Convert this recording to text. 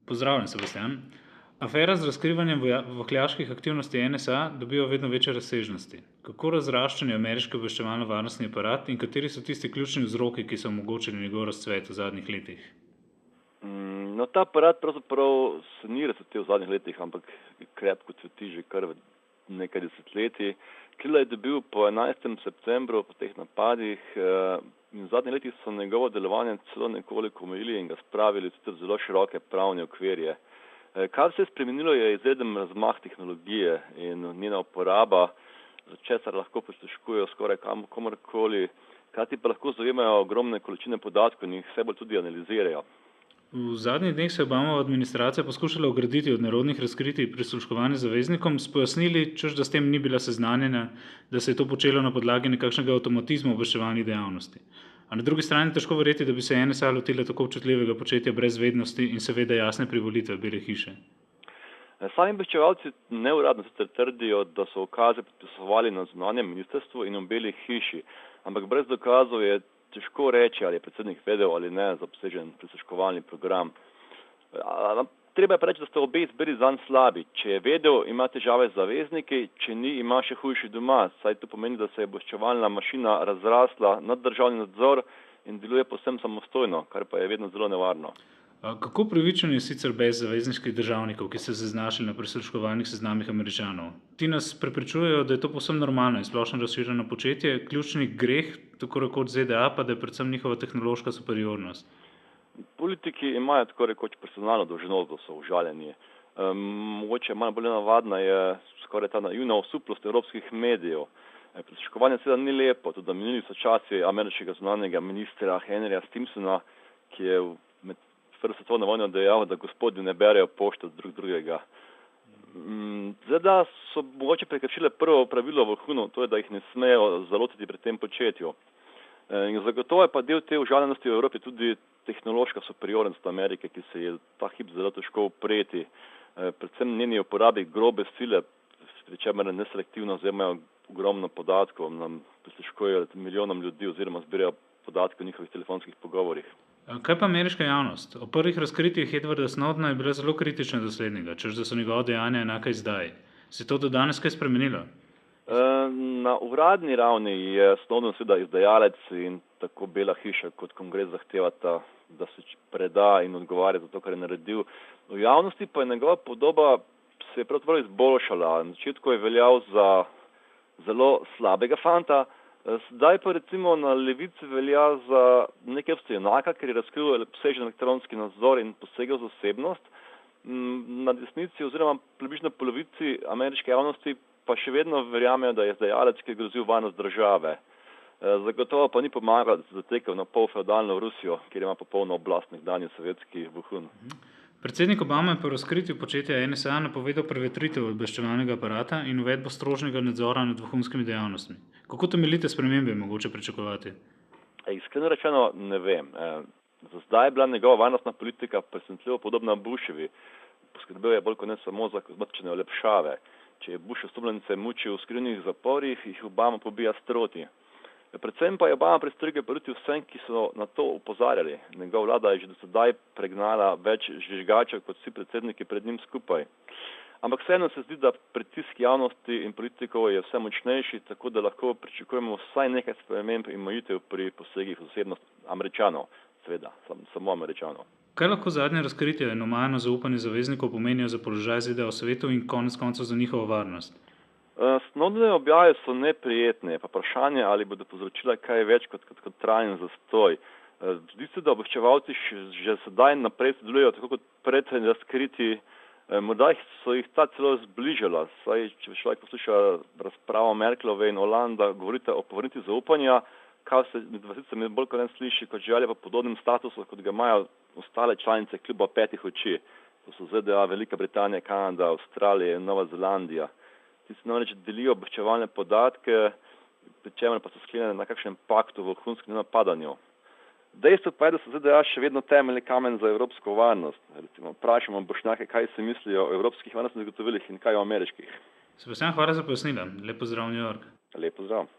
Pozdravljen, Sebastian. Afera z razkrivanjem vohljaških aktivnosti NSA dobiva vedno večje razsežnosti. Kako razraščen je ameriški obveščevalno-varnostni aparat in kateri so tisti ključni vzroki, ki so omogočili njegov razcvet v zadnjih letih? No, ta aparat pravzaprav se ni razcvetel v zadnjih letih, ampak krepko cveti že kar nekaj desetletij. Krila je dobil po 11. septembru, po teh napadih, in v zadnjih letih so njegovo delovanje celo nekoliko omejili in ga spravili v zelo široke pravne okvirje. Kar se je spremenilo, je izreden razmah tehnologije in njena uporaba, za česar lahko prisluškujejo skoraj komorkoli, hkrati pa lahko zajemajo ogromne količine podatkov in jih vse bolj tudi analizirajo. V zadnjih dneh se je Obamova administracija poskušala ograditi od nerodnih razkritij prisluškovanja zaveznikom s pojasnili, češ da s tem ni bila seznanjena, da se je to počelo na podlagi nekakšnega avtomatizma obveščevalnih dejavnosti. A na drugi strani je težko verjeti, da bi se NSA lotila tako občutljivega početja brez vednosti in seveda jasne privolitve Bele hiše. Sami obveščevalci neuradno sicer trdijo, da so ukaze podpisovali na zunanjem ministrstvu in v Beli hiši, ampak brez dokazov je težko reči, ali je predsednik vedel ali ne za obsežen prisluškovalni program. Treba je pa reči, da sta obe izbiri zanj slabi. Če je vedel, ima težave z zavezniki, če ni, ima še hujši doma, saj to pomeni, da se je obveščevalna mašina razrasla nad državni nadzor in deluje povsem samostojno, kar pa je vedno zelo nevarno. Kako pravičen je sicer bes zavezniških državnikov, ki so se znašli na prisluškovalnih seznamih Američanov? Ti nas prepričujejo, da je to povsem normalno in splošno razširjeno početje, ključni greh, tako rekoč ZDA, pa da je predvsem njihova tehnološka superiornost. Politiki imajo tako rekoč personalno dolžnost, da so užaljeni. Mogoče malo bolj navadna je skoraj ta naivna osuplost evropskih medijev. Prisluškovanje seveda ni lepo, tudi minili so časi ameriškega zunanjega ministra Henryja Stimsona, ki je med prvo svetovno vojno dejal, da gospodi ne berejo pošte drug drugega. ZDA so mogoče prekršile prvo pravilo vrhunov, to je, da jih ne smejo zalotiti pri tem početju. In zagotovo je pa del te užaljenosti v Evropi tudi tehnološka superiornost Amerike, ki se je ta hip zelo težko upreti. Predvsem njeni uporabi grobe sile, pri čemer neselektivno vzemajo ogromno podatkov, nam prisluškujejo milijonom ljudi oziroma zbirajo podatke o njihovih telefonskih pogovorih. Kaj pa ameriška javnost? O prvih razkritjih Edwarda Snowdena je bila zelo kritična do slednjega, češ da so njegova dejanja enaka zdaj. Se je to do danes kaj spremenilo? Na uradni ravni je Snowden seveda izdajalec in tako Bela hiša kot kongres zahtevata, da se preda in odgovarja za to, kar je naredil. V javnosti pa je njegova podoba se je pravzaprav izboljšala. Na začetku je veljal za zelo slabega fanta, zdaj pa recimo na levici velja za nekaj vstajnaka, ker je razkril obsežen elektronski nadzor in posegel z osebnost. Na desnici oziroma približno polovici ameriške javnosti pa še vedno verjamejo, da je izdajalec, ki je grozil varnost države. Zagotovo pa ni pomagal, da se zatekel na pol feudalno Rusijo, kjer ima popolno oblast nekdanji sovjetski vohun. Predsednik Obama je po razkritju početja NSA napovedal prevetritev obveščevalnega aparata in uvedbo strožnega nadzora nad vohunskimi dejavnostmi. Kako temeljite spremembe mogoče pričakovati? Iskreno rečeno ne vem. Za zdaj je bila njegova varnostna politika presenetljivo podobna Bushevi. Poskrbel je bolj kot ne samo za kozmetične olepšave. Če je Bush osumljence mučil v skrivnih zaporih, jih Obama pobija sproti. Predvsem pa je Obama prestrige proti vsem, ki so na to opozarjali. Njegova vlada je že do sedaj pregnala več žvižgačev kot vsi predsedniki pred njim skupaj. Ampak vseeno se zdi, da pritisk javnosti in politikov je vse močnejši, tako da lahko pričakujemo vsaj nekaj sprememb in omejitev pri posegih v zasebnost Američanov. Seveda, samo Američanov. Kaj lahko zadnje razkritje in omajano zaupanje zaveznikov pomenijo za položaj ZDA v svetu in konec koncev za njihovo varnost? Snowdenove objave so neprijetne, pa vprašanje, ali bodo povzročile kaj več kot trajen zastoj. Zdi se, da obveščevalci že sedaj naprej sodelujejo tako kot pred razkriti. Morda so jih ta celo zbližala, saj če človek posluša razpravo Merkelove in Holanda, govorite o povrnitvi zaupanja, kar se med vasicami bolj kot ne sliši kot želja po podobnem statusu, kot ga imajo ostale članice kluba petih oči. To so ZDA, Velika Britanija, Kanada, Avstralija in Nova Zelandija. Ti se namreč delijo obveščevalne podatke, pri čemer pa so sklenjene na kakšnem paktu v vohunskem napadanju. Dejstvo pa je, da so ZDA še vedno temeljni kamen za evropsko varnost. Recimo, vprašamo Bošnjake, kaj si mislijo o evropskih varnostnih zagotovilih in kaj o ameriških. Sebastian, hvala za pojasnila. Lep pozdrav v New York. Lep pozdrav.